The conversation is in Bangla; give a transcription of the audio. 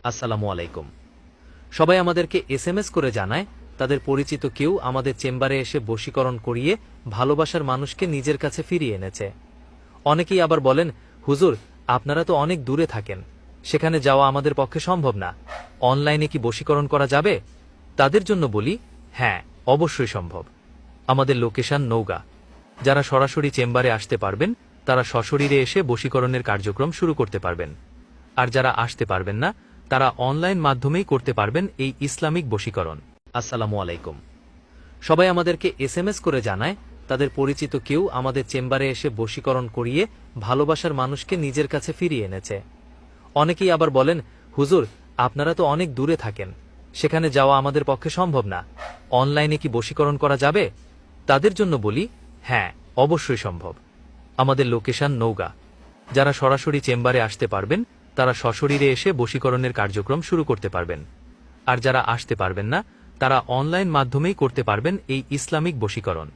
আসসালামু আলাইকুম। সবাই আমাদেরকে এসএমএস করে জানায় তাদের পরিচিত কেউ আমাদের চেম্বারে এসে বশীকরণ করিয়ে ভালোবাসার মানুষকে নিজের কাছে ফিরিয়ে এনেছে। অনেকেই আবার বলেন, হুজুর, আপনারা তো অনেক দূরে থাকেন, সেখানে যাওয়া আমাদের পক্ষে সম্ভব না, অনলাইনে কি বশীকরণ করা যাবে? তাদের জন্য বলি, হ্যাঁ, অবশ্যই সম্ভব। আমাদের লোকেশন নওগাঁ। যারা সরাসরি চেম্বারে আসতে পারবেন তারা সশরীরে এসে বশীকরণের কার্যক্রম শুরু করতে পারবেন, আর যারা আসতে পারবেন না তারা অনলাইন মাধ্যমেই করতে পারবেন এই ইসলামিক বশীকরণ। আসসালামু আলাইকুম। সবাই আমাদেরকে এসএমএস করে জানায় তাদের পরিচিত কেউ আমাদের চেম্বারে এসে বশীকরণ করিয়ে ভালোবাসার মানুষকে নিজের কাছে ফিরিয়ে এনেছে। অনেকেই আবার বলেন, হুজুর, আপনারা তো অনেক দূরে থাকেন, সেখানে যাওয়া আমাদের পক্ষে সম্ভব না, অনলাইনে কি বশীকরণ করা যাবে? তাদের জন্য বলি, হ্যাঁ, অবশ্যই সম্ভব। আমাদের লোকেশন নওগাঁ। যারা সরাসরি চেম্বারে আসতে পারবেন তারা সশরীরে এসে বশীকরণের কার্যক্রম শুরু করতে পারবেন, আর যারা আসতে পারবেন না তারা অনলাইন মাধ্যমেই করতে পারবেন এই ইসলামিক বশীকরণ।